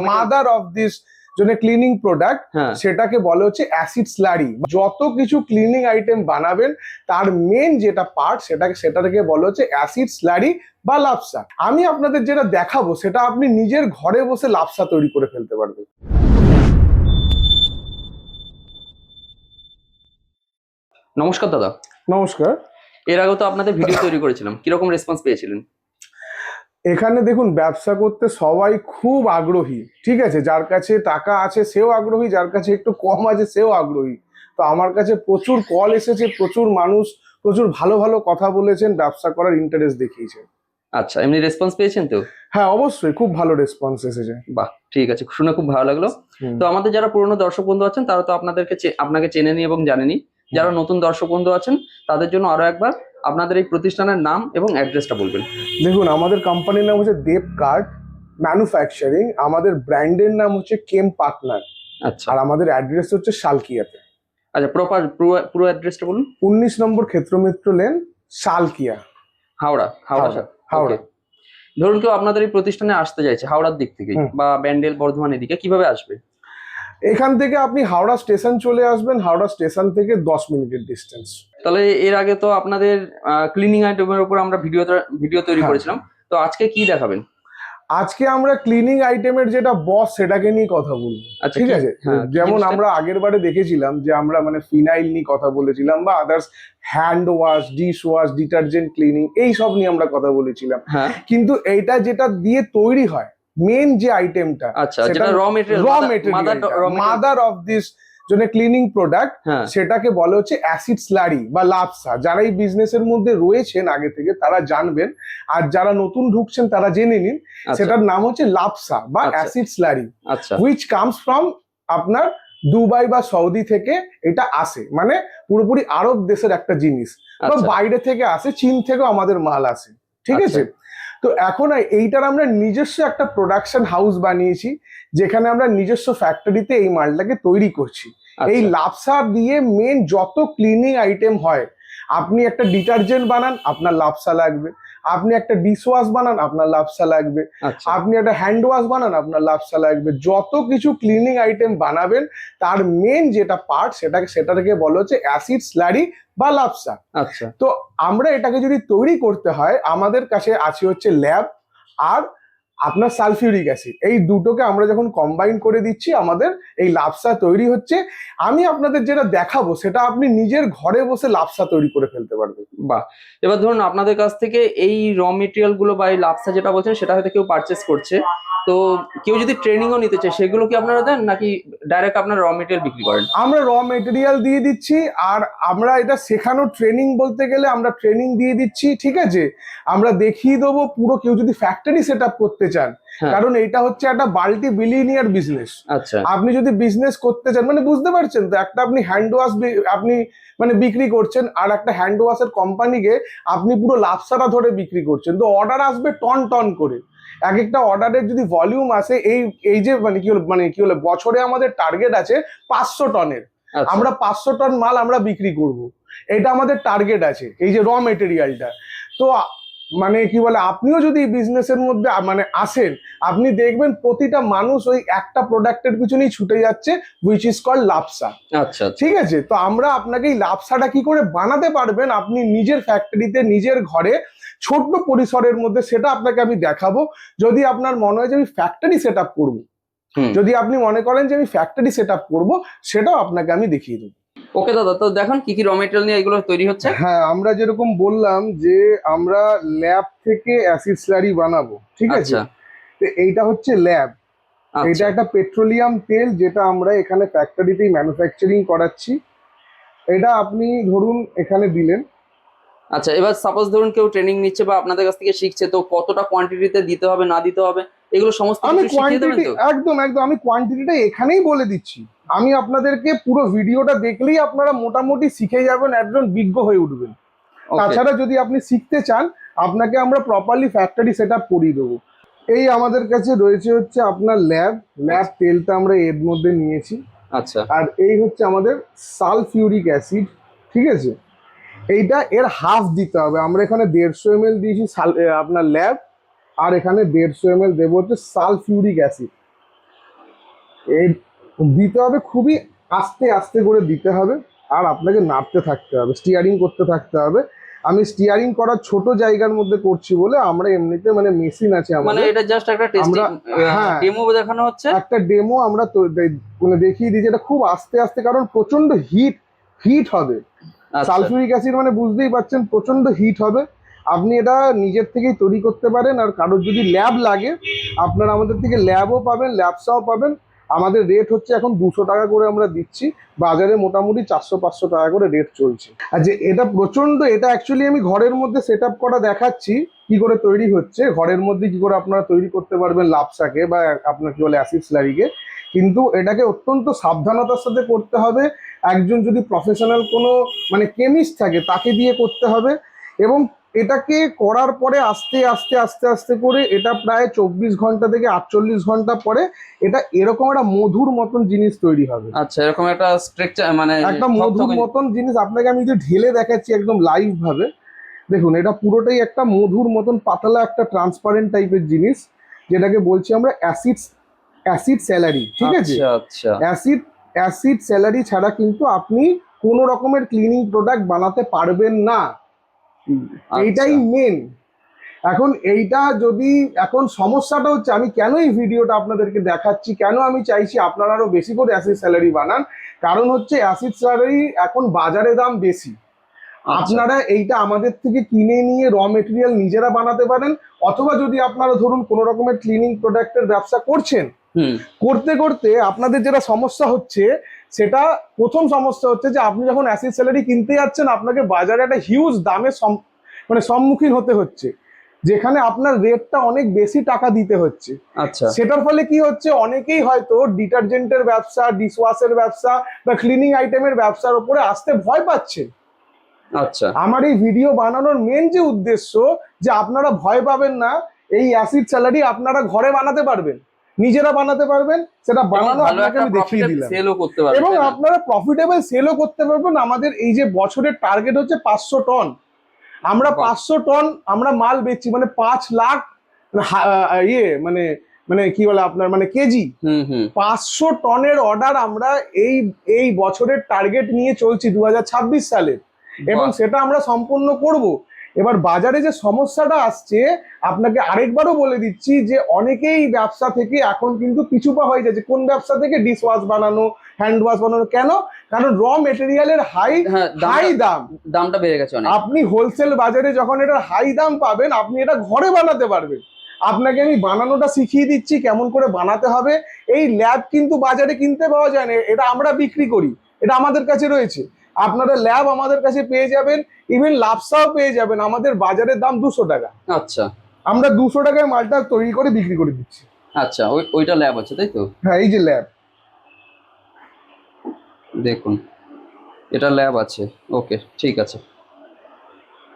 Mother of this জন্য cleaning product, সেটাকে বলে হচ্ছে অ্যাসিড স্লারি। যত কিছু ক্লিনিং আইটেম বানাবেন তার মেন যেটা পার্ট সেটাকে বলে হচ্ছে অ্যাসিড স্লারি বা লাপসা। আমি আপনাদের যেটা দেখাবো সেটা আপনি নিজের ঘরে বসে লাপসা তৈরি করে ফেলতে পারবেন। নমস্কার দাদা। নমস্কার। এর আগে তো আপনাদের ভিডিও তৈরি করেছিলাম, কিরকম রেসপন্স পেয়েছিলেন? এখানে দেখুন, ব্যবসা করতে সবাই খুব আগ্রহী, ঠিক আছে। যার কাছে টাকা আছে সেও আগ্রহী, যার কাছে একটু কম আছে সেও আগ্রহী। তো আমার কাছে প্রচুর কল এসেছে, প্রচুর মানুষ প্রচুর ভালো ভালো কথা বলেছেন, ব্যবসা করার ইন্টারেস্ট দেখিয়েছে। আচ্ছা, এমনি রেসপন্স পেয়েছেন তো? হ্যাঁ, অবশ্যই খুব ভালো রেসপন্স এসেছে। বাহ, ঠিক আছে, শুনে খুব ভালো লাগলো। তো আমাদের যারা পুরনো দর্শক বন্ধু আছেন তারা তো আপনাকে চেনেনি এবং জানেনি। যারা নতুন দর্শক বন্ধু আছেন তাদের জন্য আরো একবার আপনাদের এই প্রতিষ্ঠানের নাম এবং অ্যাড্রেসটা বলবেন। দেখুন, আমাদের কোম্পানির নাম হচ্ছে দেব কার্ড ম্যানুফ্যাকচারিং, আমাদের ব্র্যান্ডের নাম হচ্ছে কেম পার্টনার। আচ্ছা, আর আমাদের অ্যাড্রেস হচ্ছে শালকিয়াতে। আচ্ছা, পুরো অ্যাড্রেসটা বলুন। 19 নম্বর ক্ষেত্রমিত্র লেন, শালকিয়া, হাওড়া। হাওড়া। ধরুন কেউ আপনাদের এই প্রতিষ্ঠানে আসতে চাইছে হাওড়ার দিক থেকে বা ব্যান্ডেল বর্ধমান এদিকে, কিভাবে আসবে? এখান থেকে আপনি হাওড়া স্টেশন চলে আসবেন, হাওড়া স্টেশন থেকে 10 মিনিটের ডিস্টেন্স। তাহলে এর আগে তো আপনাদের ক্লিনিং আইটেমের উপর আমরা ভিডিও তৈরি করেছিলাম, তো আজকে কি দেখাবেন? আজকে আমরা ক্লিনিং আইটেমের যেটা বস সেটাকে নিয়ে কথা বলবো, ঠিক আছে। যেমন আমরা আগের বারে দেখেছিলাম যে আমরা মানে ফিনাইল নিয়ে কথা বলেছিলাম বা others hand wash, dish wash, detergent cleaning, এই সব নিয়ে আমরা কথা বলেছিলাম। কিন্তু এইটা যেটা দিয়ে তৈরি হয় মেন যে আইটেমটা, সেটা র মেটেরিয়াল, মাদার অফ দিস জন্য ক্লিনিং প্রোডাক্ট, সেটাকে বলে হচ্ছে অ্যাসিড স্লারি বা লাপসা। যারা এই বিজনেসের মধ্যে রয়েছেন আগে থেকে তারা জানবেন, আর যারা নতুন ঢুকছেন তারা জেনে নিন। সেটার নাম হচ্ছে লাপসা বা acid slurry, which comes from আপনার দুবাই বা সৌদি থেকে এটা আসে, মানে পুরোপুরি আরব দেশের একটা জিনিস, বা বাইরে থেকে আসে, চীন থেকেও আমাদের মাল আসে, ঠিক আছে। তো এখন এইটার আমরা নিজস্ব একটা প্রোডাকশন হাউস বানিয়েছি, যেখানে আমরা নিজস্ব ফ্যাক্টরিতে এই মালটাকে তৈরি করছি। এই লাপসা দিয়ে মেন যত ক্লিনিং আইটেম হয়, আপনি একটা ডিটারজেন্ট বানান আপনার লাপসা লাগবে, আপনি একটা ডিশ ওয়াশ বানান আপনার লাপসা লাগবে, আপনি একটা হ্যান্ড ওয়াশ বানান আপনার লাপসা লাগবে। যত কিছু ক্লিনিং আইটেম বানাবেন তার মেন যেটা পার্ট সেটাকে বলা হচ্ছে অ্যাসিড স্লারি বা লাপসা। তো আমরা এটাকে যদি তৈরি করতে হয়, আমাদের কাছে আছে হচ্ছে ল্যাব আর আপনার সালফিউরিক অ্যাসিড। এই দুটোকে আমরা যখন কম্বাইন করে দিচ্ছি আমাদের এই লাপসা তৈরি হচ্ছে। আমি আপনাদের যেটা দেখাবো সেটা আপনি নিজের ঘরে বসে লাপসা তৈরি করে ফেলতে পারবেন। বাহ, এবার ধরুন আপনাদের কাছ থেকে এই র মেটেরিয়াল গুলো বা এই লাপসা যেটা বলছেন সেটা হয়তো কেউ পারচেস করছে, তো কেউ যদি ট্রেনিংও নিতে চায় সেগুলো কি আপনারা দেন নাকি ডাইরেক্ট আপনারা র মেটেরিয়াল বিক্রি করেন? আমরা র মেটেরিয়াল দিয়ে দিচ্ছি, আর আমরা এটা শেখানোর ট্রেনিং বলতে গেলে আমরা ট্রেনিং দিয়ে দিচ্ছি, ঠিক আছে। আমরা দেখিয়ে দেবো পুরো, কেউ যদি ফ্যাক্টরি সেট আপ করতে চান, কারণ এটা হচ্ছে একটা মাল্টি বিলিয়নিয়ার বিজনেস। আপনি যদি বিজনেস করতে চান, মানে বুঝতে পারছেন তো, একটা আপনি হ্যান্ড ওয়াশ আপনি মানে বিক্রি করছেন, আর একটা হ্যান্ড ওয়াশের কোম্পানিকে আপনি পুরো লাপসাটা ধরে বিক্রি করছেন, তো অর্ডার আসবে টন টন করে। এক একটা অর্ডারের যদি ভলিউম আসে, এই যে কি হলো বছরে আমাদের টার্গেট আছে 500 টনের। আমরা 500 টন মাল আমরা বিক্রি করব, এটা আমাদের টার্গেট আছে, এই যে র মেটেরিয়ালটা। তো মানে কি বলে, আপনিও যদি বিজনেসের মধ্যে মানে আসেন, আপনি দেখবেন প্রতিটা মানুষ ওই একটা প্রোডাক্টের পিছনেই ছুটে যাচ্ছে, হুইচ ইজ কল্ড লাপসা। ঠিক আছে। তো আমরা আপনাকে এই লাপসাটা কি করে বানাতে পারবেন আপনি নিজের ফ্যাক্টরিতে নিজের ঘরে ছোট্ট পরিসরের মধ্যে, সেটা আপনাকে আমি দেখাবো। যদি আপনার মনে হয় যে আমি ফ্যাক্টরি সেট আপ করবো, যদি আপনি মনে করেন যে আমি ফ্যাক্টরি সেট আপ করবো, সেটাও আপনাকে আমি দেখিয়ে দেবো। ওকে দাদা, তো দেখুন কি কি র মেটেরিয়াল নিয়ে এগুলো তৈরি হচ্ছে। হ্যাঁ, আমরা যেরকম বললাম যে আমরা ল্যাব থেকে অ্যাসিড স্লারি বানাবো, ঠিক আছে। তো এইটা হচ্ছে ল্যাব, এটা একটা পেট্রোলিয়াম তেল যেটা আমরা এখানে ফ্যাক্টরিতেই ম্যানুফ্যাকচারিং করাচ্ছি। এটা আপনি ধরুন এখানে দিলেন। আচ্ছা, এবার সাপোজ ধরুন কেউ ট্রেনিং নিচ্ছে বা আপনাদের কাছ থেকে শিখছে, তো কতটা কোয়ান্টিটিতে দিতে হবে না দিতে হবে এগুলো সমস্ত আমি কিছু শিখিয়ে দেবেন তো? একদম আমি কোয়ান্টিটিটা এখানেই বলে দিচ্ছি। আমি আপনাদেরকে পুরো ভিডিওটা দেখলেই আপনারা মোটামুটি শিখে যাবেন, একজন বিজ্ঞ হয়ে উঠবেন। তাছাড়া যদি আপনি শিখতে চান, আপনাকে আমরা প্রপারলি ফ্যাক্টরি সেট আপ করিয়ে দেবো। এই আমাদের কাছে রয়েছে হচ্ছে আপনার ল্যাব তেলটা আমরা এর মধ্যে নিয়েছি। আর এই হচ্ছে আমাদের সালফিউরিক অ্যাসিড, ঠিক আছে। এইটা এর হাফ দিতে হবে। আমরা এখানে 150 ml দিয়েছি আপনার ল্যাব, আর এখানে 150 ml দেবো হচ্ছে সালফিউরিক অ্যাসিড। এই দিতে হবে খুবই আস্তে আস্তে করে দিতে হবে, আর আপনাকে নাড়তে থাকতে হবে, স্টিয়ারিং করতে থাকতে হবে। আমি স্টিয়ারিং করার ছোট জায়গার মধ্যে করছি বলে, আমরা এমনিতে মানে মেশিন আছে মানে আমাদের, এটা জাস্ট একটা টেস্টিং হ্যাঁ ডেমো দেখানো হচ্ছে। একটা ডেমো আমরা মানে দেখিয়ে দিই, যেটা খুব আস্তে আস্তে, কারণ প্রচন্ড হিট হবে। সালফিউরিক অ্যাসিড মানে বুঝতেই পারছেন প্রচন্ড হিট হবে। আপনি এটা নিজের থেকেই তৈরি করতে পারেন, আর কারোর যদি ল্যাব লাগে আপনারা আমাদের থেকে ল্যাবও পাবেন, ল্যাবসাও পাবেন। আমাদের রেট হচ্ছে এখন 200 টাকা করে আমরা দিচ্ছি, বাজারে মোটামুটি 400-500 টাকা করে রেট চলছে। আর যে এটা প্রচন্ড, এটা অ্যাকচুয়ালি আমি ঘরের মধ্যে সেট আপ করা দেখাচ্ছি কি করে তৈরি হচ্ছে, ঘরের মধ্যে কি করে আপনারা তৈরি করতে পারবেন লাপসাকে বা আপনার কি বলে অ্যাসিড স্লারিকে। কিন্তু এটাকে অত্যন্ত সাবধানতার সাথে করতে হবে। একজন যদি প্রফেশনাল কোনো মানে কেমিস্ট থাকে তাকে দিয়ে করতে হবে, এবং এটাকে করার পরে আস্তে আস্তে আস্তে আস্তে করে এটা প্রায় 24 ঘন্টা থেকে 48 ঘন্টা পরে এটা এরকম একটা মধুর মতন জিনিস তৈরি হবে। আচ্ছা, এরকম একটা স্ট্রাকচার মানে একটা মধুর মতন জিনিস আপনাকে আমি যদি ঢেলে দেখাচ্ছি একদম লাইভ ভাবে, দেখুন এটা পুরোটাই একটা মধুর মতন পাতলা একটা ট্রান্সপারেন্ট টাইপের জিনিস, যেটাকে বলছি আমরা অ্যাসিড স্যালারি। ঠিক আছে, আচ্ছা অ্যাসিড স্যালারি ছাড়া কিন্তু আপনি কোনো রকমের ক্লিনিং প্রোডাক্ট বানাতে পারবেন না, এইটাই মেন। এখন এইটা যদি, এখন সমস্যাটা হচ্ছে আমি কেন এই ভিডিওটা আপনাদেরকে দেখাচ্ছি, কেন আমি চাইছি আপনারা আরো বেশি করে অ্যাসিড স্যালারি বানান, কারণ হচ্ছে অ্যাসিড স্যালারি এখন বাজারে দাম বেশি। আপনারা এইটা আমাদের থেকে কিনে নিয়ে র মেটেরিয়াল নিজেরা বানাতে পারেন, অথবা যদি আপনারা ধরুন কোনো রকমের ক্লিনিং প্রোডাক্টের ব্যবসা করছেন, করতে করতে আপনাদের যেটা সমস্যা হচ্ছে, সেটা প্রথম সমস্যা হচ্ছে যে আপনি যখন অ্যাসিড স্যালারি কিনতে যাচ্ছেন আপনাকে বাজারে একটা হিউজ দামের মানে সম্মুখীন হতে হচ্ছে, যেখানে আপনার রেটটা অনেক বেশি টাকা দিতে হচ্ছে। আচ্ছা, সেটার ফলে কি হচ্ছে, অনেকেই হয়তো ডিটারজেন্টের ব্যবসা, ডিশওয়াশের ব্যবসা বা ক্লিনিং আইটেমের ব্যবসার উপরে আসতে ভয় পাচ্ছে। আচ্ছা, আমার এই ভিডিও বানানোর মেন যে উদ্দেশ্য, যে আপনারা ভয় পাবেন না, এই অ্যাসিড স্যালারি আপনারা ঘরে বানাতে পারবেন, নিজেরা বানাতে পারবেন, সেটা বানানো আপনাকে আমি দেখিয়ে দিলাম, এবং আপনারা প্রফিটেবল সেলও করতে পারবেন। আমাদের এই যে বছরের টার্গেট হচ্ছে 500 টন, আমরা 500 টন আমরা মাল বেচছি, মানে 5 লাখ ইয়ে মানে মানে কি বলে আপনার মানে কেজি। 500 টনের অর্ডার আমরা এই বছরের টার্গেট নিয়ে চলছি 2026 সালের, এবং সেটা আমরা সম্পূর্ণ করব। এবার বাজারে যে সমস্যাটা আসছে, আপনাকে আরেকবারও বলে দিচ্ছি যে অনেকেই ব্যবসা থেকে এখন কিন্তু পিছুপা হয়ে যাচ্ছে। কোন ব্যবসা থেকে? ডিশ ওয়াশ বানানো, হ্যান্ড ওয়াশ বানানো। কেন? কারণ র মেটেরিয়ালের হাই দামটা বেড়ে গেছে অনেক। আপনি হোলসেল বাজারে যখন এটার হাই দাম পাবেন, আপনি এটা ঘরে বানাতে পারবেন। আপনাকে আমি বানানোটা শিখিয়ে দিচ্ছি কেমন করে বানাতে হবে। এই ল্যাব কিন্তু বাজারে কিনতে পাওয়া যায় না, এটা আমরা বিক্রি করি, এটা আমাদের কাছে রয়েছে। আপনারা ল্যাব আমাদের কাছে পেয়ে যাবেন, ইভেন লাপসাও পেয়ে যাবেন। আমাদের বাজারের দাম 200 টাকা। আচ্ছা, আমরা 200 টাকায় মালটা তৈরি করে বিক্রি করে দিচ্ছি। আচ্ছা, ওইটা ল্যাব আছে তাই তো? হ্যাঁ, এই যে ল্যাব দেখুন, এটা ল্যাব আছে। ওকে, ঠিক আছে।